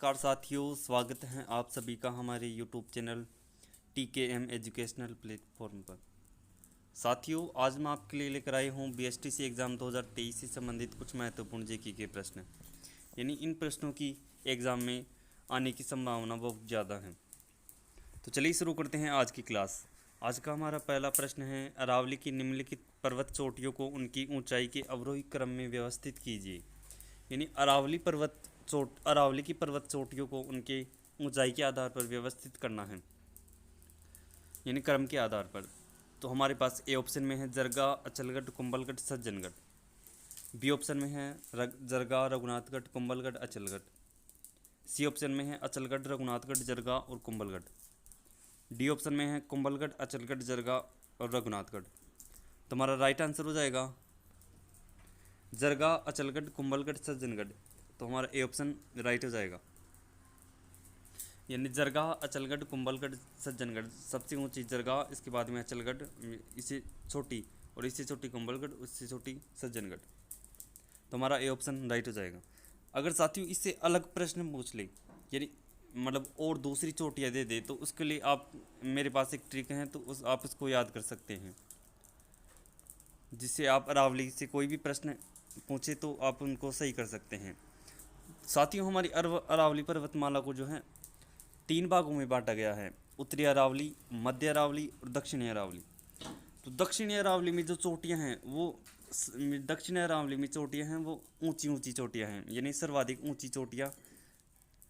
नमस्कार साथियों, स्वागत है आप सभी का हमारे YouTube channel TKM educational platform पर। साथियों, आज मैं आपके लिए लेकर आई हूँ BSTC एग्ज़ाम 2023 से संबंधित कुछ महत्वपूर्ण जीके के प्रश्न। यानी इन प्रश्नों की एग्ज़ाम में आने की संभावना बहुत ज़्यादा है। तो चलिए शुरू करते हैं आज की क्लास। आज का हमारा पहला प्रश्न है, अरावली की निम्नलिखित पर्वत चोटियों को उनकी ऊंचाई के अवरोही क्रम में व्यवस्थित कीजिए। यानी अरावली की पर्वत चोटियों को उनके ऊंचाई के आधार पर व्यवस्थित करना है, यानी क्रम के आधार पर। तो हमारे पास ए ऑप्शन में है जरगा, अचलगढ़, कुंभलगढ़, सज्जनगढ़। बी ऑप्शन में है जरगा, रघुनाथगढ़, कुंभलगढ़, अचलगढ़। सी ऑप्शन में है अचलगढ़, रघुनाथगढ़, जरगा और कुंभलगढ़। डी ऑप्शन में है कुंभलगढ़, अचलगढ़, जरगा और रघुनाथगढ़। तो हमारा राइट आंसर हो जाएगा जरगा, अचलगढ़, कुंभलगढ़, सज्जनगढ़। तो हमारा ए ऑप्शन राइट हो जाएगा। यानी जरगा, अचलगढ़, कुंभलगढ़, सज्जनगढ़। सबसे ऊंची जरगा, इसके बाद में अचलगढ़, इससे छोटी और इससे छोटी कुंभलगढ़, उससे छोटी सज्जनगढ़। तो हमारा ए ऑप्शन राइट हो जाएगा। अगर साथियों इससे अलग प्रश्न पूछ ले, यानी मतलब और दूसरी चोटियाँ दे दे, तो उसके लिए आप मेरे पास एक ट्रिक है, तो आप उसको याद कर सकते हैं, जिससे आप अरावली से कोई भी प्रश्न पूछे तो आप उनको सही कर सकते हैं। साथियों, हमारी अरावली पर्वतमाला को जो है 3 भागों में बांटा गया है, उत्तरी अरावली, मध्य अरावली और दक्षिणी अरावली। तो दक्षिणी अरावली में जो चोटियां हैं वो ऊंची ऊंची चोटियां हैं। यानी सर्वाधिक ऊंची चोटियां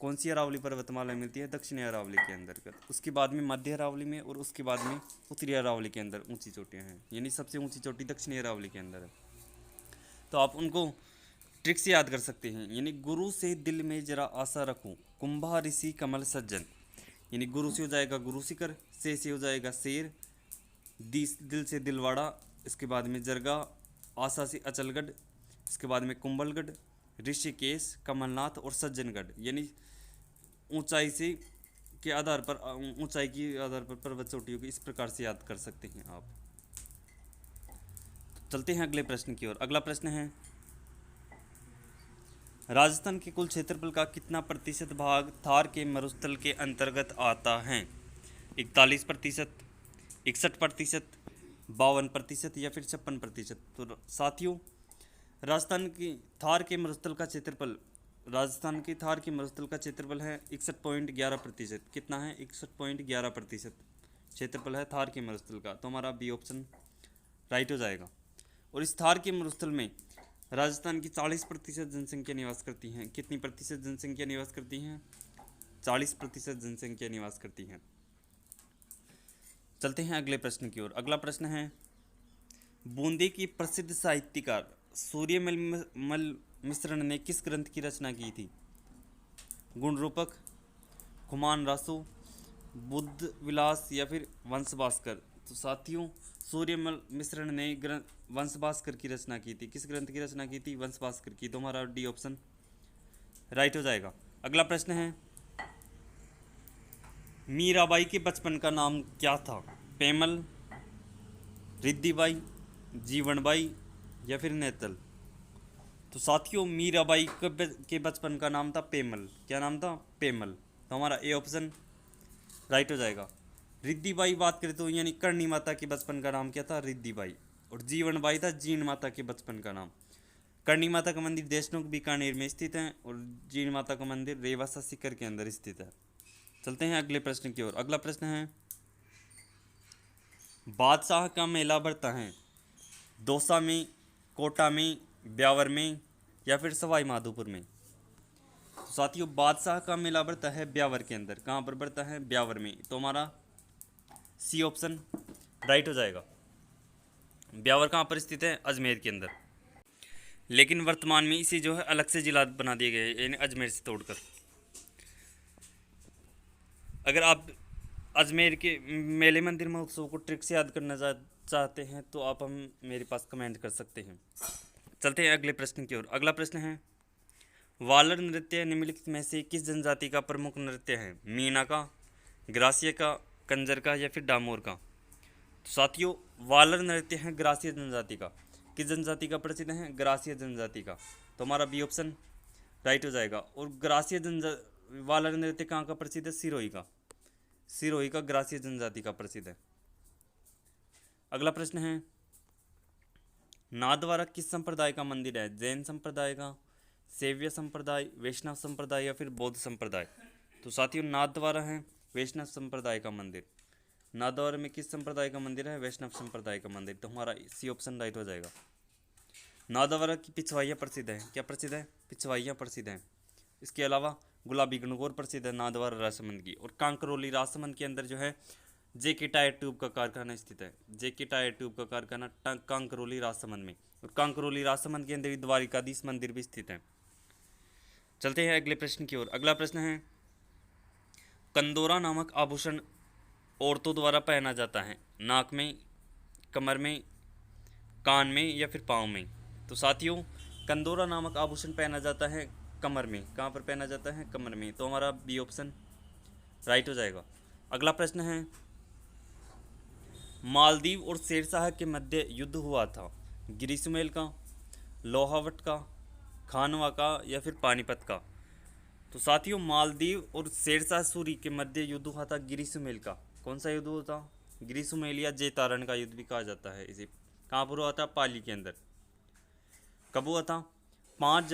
कौन सी अरावली पर्वतमाला में मिलती है? दक्षिणी अरावली के अंतर्गत। उसके बाद में मध्य अरावली में और उसके बाद में उत्तरी अरावली के अंदर ऊंची चोटियां हैं। यानी सबसे ऊंची चोटी दक्षिणी अरावली के अंदर है। तो आप उनको ट्रिक से याद कर सकते हैं। यानी गुरु से दिल में जरा आशा रखूं, कुंभा ऋषि कमल सज्जन। यानी गुरु से हो जाएगा गुरु शिखर, से हो जाएगा शेर, दिल से दिलवाड़ा, इसके बाद में जरगा, आशा से अचलगढ़, इसके बाद में कुंभलगढ़, ऋषिकेश, कमलनाथ और सज्जनगढ़। यानी ऊंचाई के आधार पर पर्वत चोटियों को इस प्रकार से याद कर सकते हैं आप। चलते हैं अगले प्रश्न की ओर। अगला प्रश्न है, राजस्थान के कुल क्षेत्रफल का कितना प्रतिशत भाग थार के मरुस्थल के अंतर्गत आता है? 41%, 61%, 52% या फिर 56%। तो साथियों, राजस्थान की थार के मरुस्थल का क्षेत्रफल है 61.11%। कितना है? 61.11% क्षेत्रफल है थार के मरुस्थल का। तो हमारा बी ऑप्शन राइट हो जाएगा। और इस थार के मरुस्थल में राजस्थान की 40% जनसंख्या निवास करती हैं। कितनी प्रतिशत जनसंख्या निवास करती हैं? 40% जनसंख्या निवास करती हैं। चलते हैं अगले प्रश्न की ओर। अगला प्रश्न है, बूंदी की प्रसिद्ध साहित्यकार सूर्यमल मिश्रण ने किस ग्रंथ की रचना की थी? गुण रूपक, खुमान रासो, बुद्ध विलास या फिर वंश भास्कर। तो साथियों, सूर्यमल मिश्रण ने वंश भास्कर की रचना की थी। किस ग्रंथ की रचना की थी? वंश भास्कर की। तो हमारा डी ऑप्शन राइट हो जाएगा। अगला प्रश्न है, मीराबाई के बचपन का नाम क्या था? पेमल, रिद्धिबाई, जीवनबाई या फिर नेतल। तो साथियों, मीराबाई के बचपन का नाम था पेमल। क्या नाम था? पेमल। तो हमारा ए ऑप्शन राइट हो जाएगा। रिद्धिबाई बात करें तो यानी करणी माता के बचपन का नाम क्या था? रिद्धिबाई। और जीवनबाई था जीण माता के बचपन का नाम। करणी माता का मंदिर देशनोक बीकानेर में स्थित है और जीण माता का मंदिर रेवासा सीकर के अंदर स्थित है। चलते हैं अगले प्रश्न की ओर। अगला प्रश्न है, बादशाह का मेला भरता है दौसा में, कोटा में, ब्यावर में या फिर सवाई माधोपुर में। तो साथियों, बादशाह का मेला भरता है ब्यावर के अंदर। कहाँ पर भरता है? ब्यावर में। तो हमारा सी ऑप्शन राइट हो जाएगा। ब्यावर कहाँ पर स्थित है? अजमेर के अंदर। लेकिन वर्तमान में इसे जो है अलग से जिला बना दिए गए, यानी अजमेर से तोड़कर। अगर आप अजमेर के मेले मंदिर महोत्सव को ट्रिक से याद करना चाहते हैं तो आप मेरे पास कमेंट कर सकते हैं। चलते हैं अगले प्रश्न की ओर। अगला प्रश्न है, वालर नृत्य निम्नलिखित में से किस जनजाति का प्रमुख नृत्य है? मीणा का, ग्रासिया का, कंजर का या फिर डामोर का। तो साथियों, वालर नृत्य है ग्रासिया जनजाति का। किस जनजाति का प्रसिद्ध है? ग्रासिया जनजाति का। तो हमारा बी ऑप्शन राइट हो जाएगा। और ग्रासिया वाला नृत्य कहाँ का प्रसिद्ध है? सिरोही का। सिरोही का ग्रासीय जनजाति का प्रसिद्ध है। अगला प्रश्न है, नाथद्वारा किस संप्रदाय का मंदिर है? जैन संप्रदाय का, शैव संप्रदाय, वैष्णव संप्रदाय या फिर बौद्ध संप्रदाय? तो साथियों नाथद्वारा है वैष्णव संप्रदाय का मंदिर। नाथद्वारा में किस संप्रदाय का मंदिर है? वैष्णव संप्रदाय का मंदिर। तो हमारा सी ऑप्शन राइट हो जाएगा। नाथद्वारा की पिछवाइयाँ प्रसिद्ध है। क्या प्रसिद्ध है? पिछवाइयाँ प्रसिद्ध हैं। इसके अलावा गुलाबी गणगौर प्रसिद्ध है नाथद्वारा राजसमंद की। और कांकरोली राजसमंद के अंदर जो है जेके टायर ट्यूब का कारखाना स्थित है। जेके टायर ट्यूब का कारखाना कांकरोली राजसमंद में। और कांकरोली राजसमंद के अंदर द्वारिकाधीश मंदिर भी स्थित है। चलते हैं अगले प्रश्न की ओर। अगला प्रश्न है, कंदोरा नामक आभूषण औरतों द्वारा पहना जाता है नाक में, कमर में, कान में या फिर पाँव में? तो साथियों कंदोरा नामक आभूषण पहना जाता है कमर में। कहाँ पर पहना जाता है? कमर में। तो हमारा बी ऑप्शन राइट हो जाएगा। अगला प्रश्न है, मालदीव और शेरशाह के मध्य युद्ध हुआ था गिरिसुमेल का, लोहावट का, खानवा का या फिर पानीपत का? तो साथियों मालदीव और शेरशाह सूरी के मध्य युद्ध हुआ था गिरिसुमेल का। कौन सा युद्ध हुआ था? गिरिसुमेल या जैतारण का युद्ध भी कहा जाता है इसे। कहाँ पर हुआ था? पाली के अंदर। कब हुआ था? 5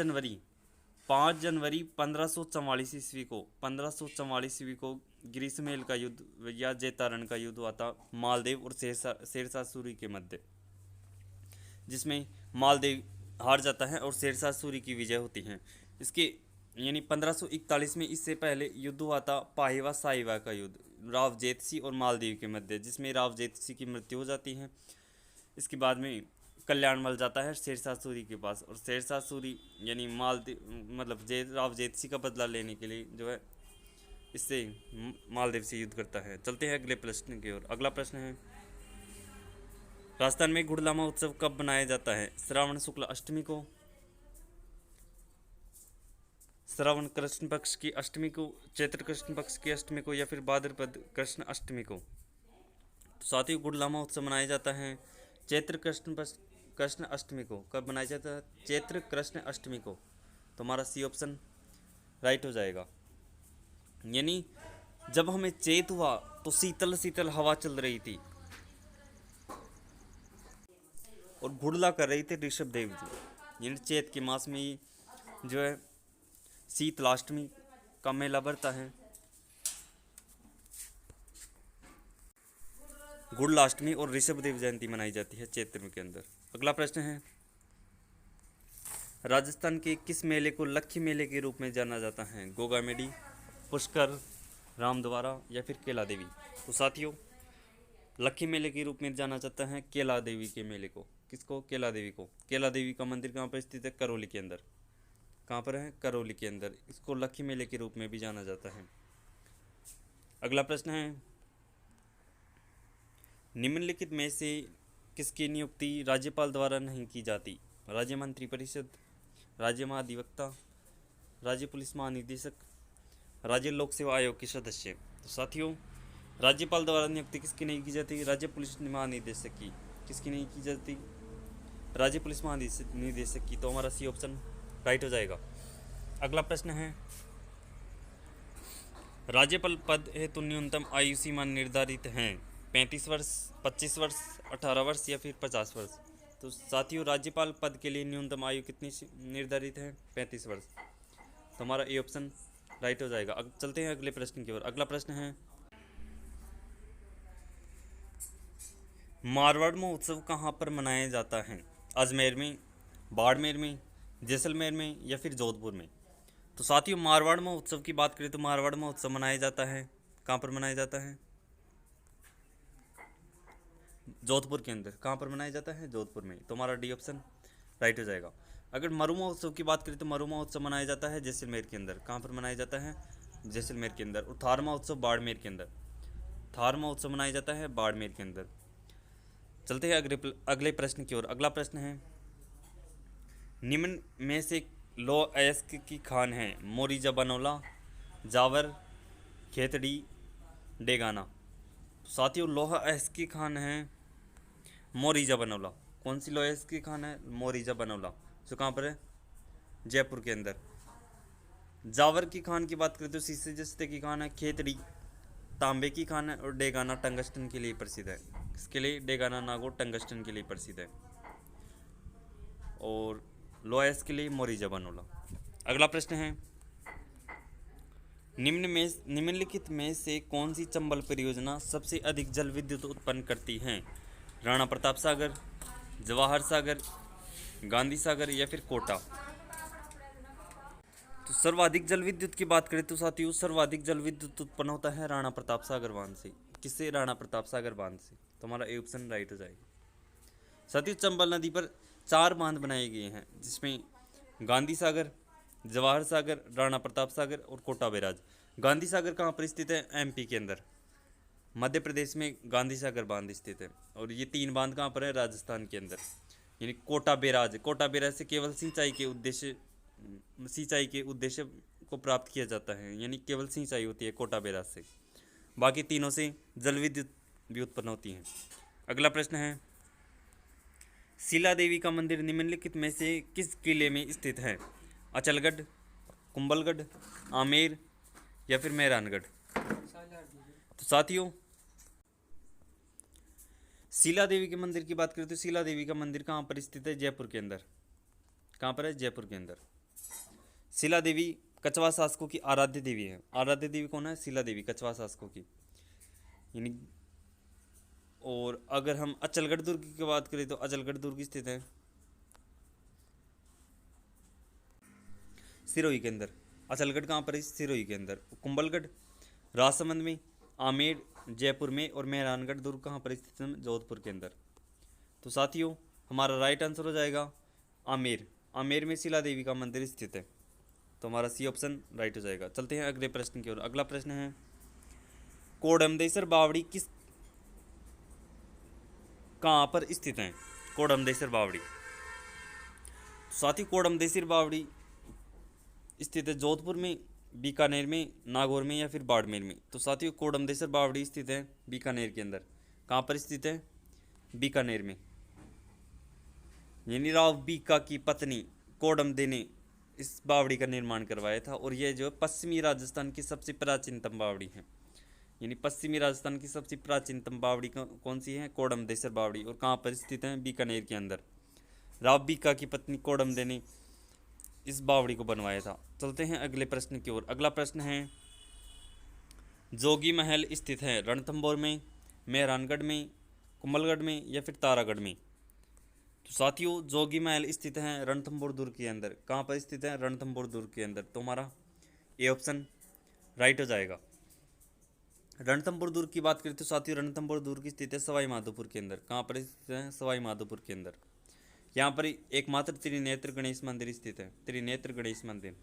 जनवरी 1544 ईस्वी को 1544 ईस्वी को गिरिसुमेल का युद्ध या जैतारण का युद्ध हुआ था मालदेव और शेरशाह सूरी के मध्य, जिसमें मालदेव हार जाता है और शेरशाह सूरी की विजय होती है। इसके यानी 1541 में इससे पहले युद्ध हुआ था पाहिवा साहिवा का युद्ध राव जेतसी और मालदेव के मध्य, जिसमें राव जेतसी की मृत्यु हो जाती है। इसके बाद में कल्याणमल जाता है शेरशाह सूरी के पास और शेरशाह सूरी यानी मालदेव मतलब राव जेतसी का बदला लेने के लिए जो है इससे मालदेव से युद्ध करता है। चलते हैं अगले प्रश्न की ओर। अगला प्रश्न है, राजस्थान में गुड़लामा उत्सव कब मनाया जाता है? श्रावण शुक्ल अष्टमी को, श्रावण कृष्ण पक्ष की अष्टमी को, चैत्र कृष्ण पक्ष की अष्टमी को या फिर भाद्रपद कृष्ण अष्टमी को? तो साथ ही गुड़लामा उत्सव मनाया जाता है चैत्र कृष्ण अष्टमी को। कब मनाया जाता है? चैत्र कृष्ण अष्टमी को। तो हमारा सी ऑप्शन राइट हो जाएगा। यानी जब हमें चैत हुआ तो शीतल शीतल हवा चल रही थी और गुड़ला कर रही थी ऋषभ देव जी। यानी चैत के मास में ही जो है शीतलाष्टमी का मेला बढ़ता है, गुड़लाष्टमी और ऋषभ देव जयंती मनाई जाती है चैत्र के अंदर। अगला प्रश्न है, राजस्थान के किस मेले को लक्खी मेले के रूप में जाना जाता है? गोगामेडी, पुष्कर, रामद्वारा या फिर केला देवी? तो साथियों लक्खी मेले के रूप में जाना जाता है केला देवी के मेले को। किसको? केला देवी को। केला देवी का मंदिर कहाँ पर स्थित है? करौली के अंदर। कहाँ पर है? करौली के अंदर। इसको लक्खी मेले के रूप में भी जाना जाता है। अगला प्रश्न है, निम्नलिखित में से किसकी नियुक्ति राज्यपाल द्वारा नहीं की जाती? राज्य मंत्री परिषद, राज्य महाधिवक्ता, राज्य पुलिस महानिदेशक, राज्य लोक सेवा आयोग के सदस्य? तो साथियों राज्यपाल द्वारा नियुक्ति किसकी नहीं की जाती? राज्य पुलिस महानिदेशक की। किसकी नहीं की जाती? राज्य पुलिस महानिदेशक की। तो हमारा सी ऑप्शन राइट हो जाएगा। अगला प्रश्न है, राज्यपाल पद हेतु न्यूनतम आयु सीमा निर्धारित है 35 वर्ष, 25 वर्ष, 18 वर्ष या फिर 50 वर्ष? तो साथियों राज्यपाल पद के लिए न्यूनतम आयु कितनी निर्धारित है? 35 वर्ष। तो हमारा ए ऑप्शन राइट हो जाएगा। अब चलते हैं अगले प्रश्न की ओर। अगला प्रश्न है, मारवाड़ महोत्सव कहाँ पर मनाया जाता है? अजमेर में, बाड़मेर में, जैसलमेर में या फिर जोधपुर में? तो साथियों मारवाड़ महोत्सव की बात करें तो मारवाड़ महोत्सव मनाया जाता है कहाँ पर मनाया जाता है? जोधपुर के अंदर। कहाँ पर मनाया जाता है? जोधपुर में। तो हमारा डी ऑप्शन राइट हो जाएगा। अगर मरु महोत्सव की बात करें तो मरु महोत्सव मनाया जाता है जैसलमेर के अंदर। कहाँ पर मनाया जाता है? जैसलमेर के अंदर। और थार महोत्सव बाड़मेर के अंदर। थार महोत्सव मनाया जाता है बाड़मेर के अंदर। चलते हैं अगले प्रश्न की ओर। अगला प्रश्न है, निम्न में से लो अयस्क की खान है? मोरीजा बनौला, जावर, खेतड़ी, डेगाना? तो साथियों लोहा अयस्क की खान है मोरीजा बनौला। कौन सी लोहा अयस्क की खान है? मोरीजा बनौला। जो कहाँ पर है? जयपुर के अंदर। जावर की खान की बात करें तो शीशे जस्ते की खान है, खेतड़ी तांबे की खान है, और डेगाना टंगस्टन के लिए प्रसिद्ध है। इसके लिए डेगाना नागौर टंगस्टन के लिए प्रसिद्ध है, और लोयस के लिए मोरिजा बनोला। अगला प्रश्न है, निम्नलिखित में से कौन सी चंबल परियोजना सबसे अधिक जल विद्युत उत्पन्न करती है? राणा प्रताप सागर, जवाहर सागर, गांधी सागर या फिर कोटा? तो सर्वाधिक जल विद्युत की बात करें तो साथियों सर्वाधिक जल विद्युत उत्पन्न होता है राणा प्रताप सागर बांध से। किससे? राणा प्रताप सागर बांध से। तो हमारा ए ऑप्शन राइट हो जाएगा। साथियों चंबल नदी पर 4 बांध बनाए गए हैं, जिसमें गांधी सागर, जवाहर सागर, राणा प्रताप सागर और कोटा बैराज। गांधी सागर कहाँ पर स्थित है? एमपी के अंदर, मध्य प्रदेश में गांधी सागर बांध स्थित है। और ये 3 बांध कहाँ पर है? राजस्थान के अंदर, यानी कोटा बैराज। कोटा बैराज से केवल सिंचाई के उद्देश्य को प्राप्त किया जाता है, यानी केवल सिंचाई होती है कोटा बैराज से। बाकी तीनों से जल विद्युत भी उत्पन्न होती है। अगला प्रश्न है, शिला देवी का मंदिर निम्नलिखित में से किस किले में स्थित है? अचलगढ़, कुंभलगढ़, आमेर या फिर मेहरानगढ़? तो साथियों शिला देवी के मंदिर की बात करें तो शिला देवी का मंदिर कहाँ पर स्थित है? जयपुर के अंदर। कहाँ पर है? जयपुर के अंदर। शिला देवी कछवा शासकों की आराध्य देवी है। आराध्य देवी कौन है? शिला देवी, कछवा शासकों की, यानी। और अगर हम अचलगढ़ दुर्ग की बात करें तो अचलगढ़ दुर्ग स्थित है सिरोही के अंदर। अचलगढ़ कहाँ पर है? सिरोही के अंदर। कुंभलगढ़ राजसमंद में, आमेर जयपुर में, और मेहरानगढ़ दुर्ग कहाँ पर स्थित है? जोधपुर के अंदर। तो साथियों हमारा राइट आंसर हो जाएगा आमेर। आमेर में शिला देवी का मंदिर स्थित है। तो हमारा सी ऑप्शन राइट हो जाएगा। चलते हैं अगले प्रश्न की ओर। अगला प्रश्न है, कोडमदेसर बावड़ी किस कहाँ पर स्थित है? कोडमदेसर बावड़ी। साथ ही कोडमदेसर बावड़ी स्थित है जोधपुर में, बीकानेर में, नागौर में या फिर बाड़मेर में? तो साथियों कोडमदेसर बावड़ी स्थित है बीकानेर के अंदर। कहाँ पर स्थित है? बीकानेर में, यानी राव बीका की पत्नी कोडमदे ने इस बावड़ी का निर्माण करवाया था। और यह जो पश्चिमी राजस्थान की सबसे प्राचीनतम बावड़ी है, यानी पश्चिमी राजस्थान की सबसे प्राचीनतम बावड़ी कौन सी है? कोडमदेसर बावड़ी। और कहाँ पर स्थित है? बीकानेर के अंदर। राव बीका की पत्नी कोडमदे ने इस बावड़ी को बनवाया था। चलते हैं अगले प्रश्न की ओर। अगला प्रश्न है, जोगी महल स्थित है रणथंभौर में, मेहरानगढ़ में, कुंभलगढ़ में या फिर तारागढ़ में? तो साथियों जोगी महल स्थित है रणथंभौर दुर्ग के अंदर। कहाँ पर स्थित है? रणथंभौर दुर्ग के अंदर। तो हमारा ए ऑप्शन राइट हो जाएगा। रणथंभौर दुर्ग की बात करें तो साथियों रणथंभौर दुर्ग स्थित है सवाई माधोपुर के अंदर। कहाँ पर स्थित है? सवाई माधोपुर के अंदर। यहाँ पर एकमात्र त्रिनेत्र गणेश मंदिर स्थित है, त्रिनेत्र गणेश मंदिर।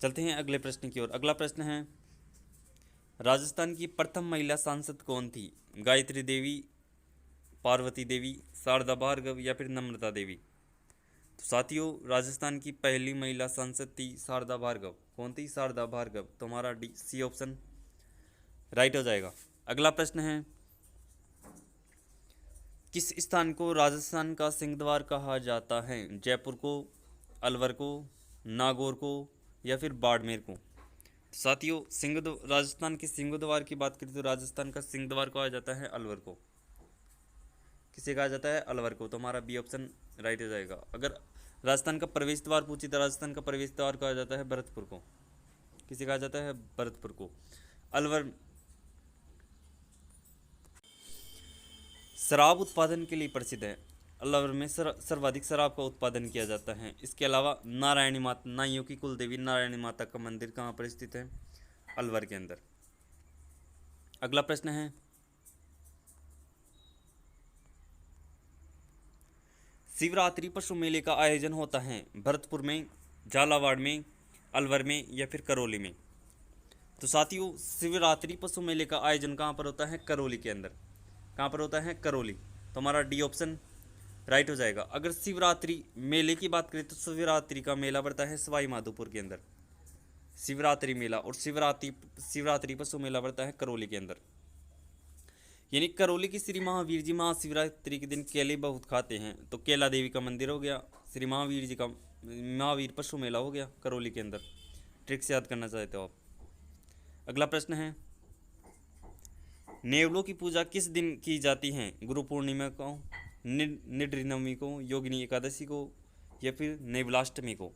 चलते हैं अगले प्रश्न की ओर। अगला प्रश्न है, राजस्थान की प्रथम महिला सांसद कौन थी? गायत्री देवी, पार्वती देवी, शारदा भार्गव या फिर नम्रता देवी? तो साथियों राजस्थान की पहली महिला सांसद थी शारदा भार्गव। कौन थी? शारदा भार्गव। तो हमारा डी सी ऑप्शन राइट हो जाएगा। अगला प्रश्न है, किस स्थान को राजस्थान का सिंहद्वार कहा जाता है? जयपुर को, अलवर को, नागौर को या फिर बाड़मेर को? साथियों राजस्थान के सिंहद्वार की बात करें तो राजस्थान का सिंहद्वार कहा जाता है अलवर को। किसे कहा जाता है? अलवर को। तो हमारा बी ऑप्शन राइट हो जाएगा। अगर राजस्थान का प्रवेश द्वार पूछी तो राजस्थान का प्रवेश द्वार कहा जाता है भरतपुर को। किसे कहा जाता है? भरतपुर को। अलवर शराब उत्पादन के लिए प्रसिद्ध है। अलवर में सर्वाधिक शराब का उत्पादन किया जाता है। इसके अलावा नारायणी माता, नाइयों की कुल देवी नारायणी माता का मंदिर कहाँ पर स्थित है? अलवर के अंदर। अगला प्रश्न है, शिवरात्रि पशु मेले का आयोजन होता है भरतपुर में, झालावाड़ में, अलवर में या फिर करौली में? तो साथियों शिवरात्रि पशु मेले का आयोजन कहाँ पर होता है? करौली के अंदर। कहाँ पर होता है? करौली। तो हमारा डी ऑप्शन राइट हो जाएगा। अगर शिवरात्रि मेले की बात करें तो शिवरात्रि का मेला बढ़ता है सवाई माधोपुर के अंदर, शिवरात्रि मेला। और शिवरात्रि पशु मेला बढ़ता है करौली के अंदर। यानी करौली की श्री महावीर जी महाशिवरात्रि के दिन केले बहुत खाते हैं, तो केला देवी का मंदिर हो गया, श्री महावीर जी का महावीर पशु मेला हो गया करौली के अंदर। ट्रिक से याद करना चाहते हो आप। अगला प्रश्न है, नेवलों की पूजा किस दिन की जाती है? गुरु पूर्णिमा को, निड्री नवमी को, योगिनी एकादशी को, या फिर नेवलाष्टमी को?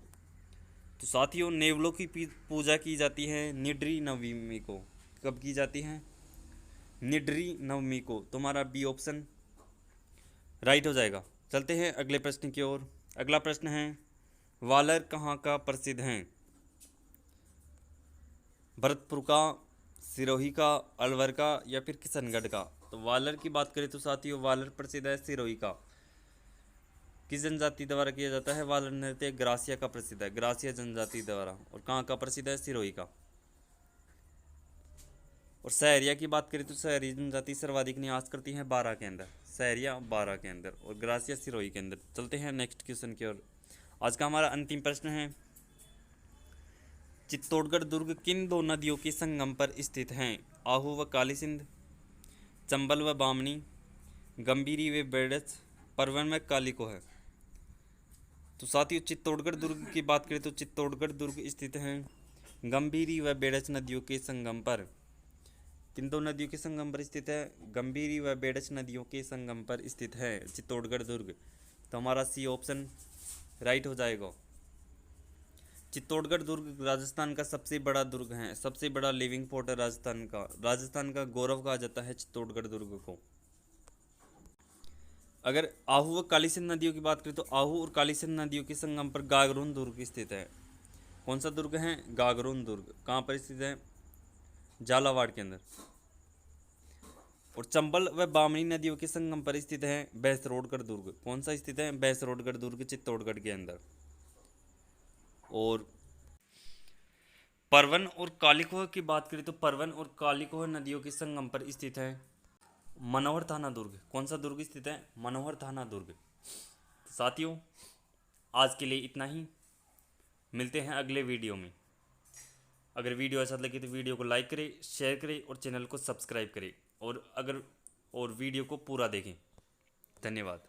तो साथियों, नेवलों की पूजा की जाती है निड्री नवमी को। कब की जाती है? निड्री नवमी को। तुम्हारा बी ऑप्शन राइट हो जाएगा। चलते हैं अगले प्रश्न की ओर। अगला प्रश्न है, वालर कहाँ का प्रसिद्ध है? भरतपुर का, सिरोही का, अलवर का, या फिर किशनगढ़ का? तो वालर की बात करें तो साथियों, वालर प्रसिद्ध है सिरोही का। किस जनजाति द्वारा किया जाता है वालर नृत्य? ग्रासिया का प्रसिद्ध है, ग्रासिया जनजाति द्वारा। और कहाँ का प्रसिद्ध है? सिरोही का। और सहरिया की बात करें तो सहरी जनजाति सर्वाधिक निवास करती है बारां के अंदर, सहरिया बारां के अंदर, और ग्रासिया सिरोही के अंदर। चलते हैं नेक्स्ट क्वेश्चन की ओर। आज का हमारा अंतिम प्रश्न है, चित्तौड़गढ़ दुर्ग किन दो नदियों के संगम पर स्थित हैं? आहू व काली सिंध, चंबल व बामनी, गंभीरी व बेड़च, परवन व कालिको है? तो साथियों, चित्तौड़गढ़ दुर्ग की बात करें तो चित्तौड़गढ़ दुर्ग स्थित है गंभीरी व बेड़च नदियों के संगम पर। किन दो नदियों के संगम पर स्थित है? गंभीरी व बेड़च नदियों के संगम पर स्थित है चित्तौड़गढ़ दुर्ग। तो हमारा सी ऑप्शन राइट हो जाएगा। चित्तौड़गढ़ दुर्ग राजस्थान का सबसे बड़ा दुर्ग है, सबसे बड़ा लिविंग पोर्ट है राजस्थान का गौरव कहा जाता है चित्तौड़गढ़ दुर्ग को। अगर आहू व कालीसिंध नदियों की बात करें तो आहू और कालीसिंध नदियों के संगम पर गागरोन दुर्ग स्थित है। कौन सा दुर्ग है? गागरोन दुर्ग। कहाँ पर स्थित है? झालावाड़ के अंदर। और चंबल व बामनी नदियों के संगम पर स्थित है भैंसरोडगढ़ दुर्ग। कौन सा स्थित है? भैंसरोडगढ़ दुर्ग चित्तौड़गढ़ के अंदर। और परवन और कालिकोह की बात करें तो परवन और कालिकोह नदियों के संगम पर स्थित है मनोहर थाना दुर्ग। कौन सा दुर्ग स्थित है? मनोहर थाना दुर्ग। साथियों, आज के लिए इतना ही। मिलते हैं अगले वीडियो में। अगर वीडियो अच्छा लगे तो वीडियो को लाइक करें, शेयर करें और चैनल को सब्सक्राइब करें, और वीडियो को पूरा देखें। धन्यवाद।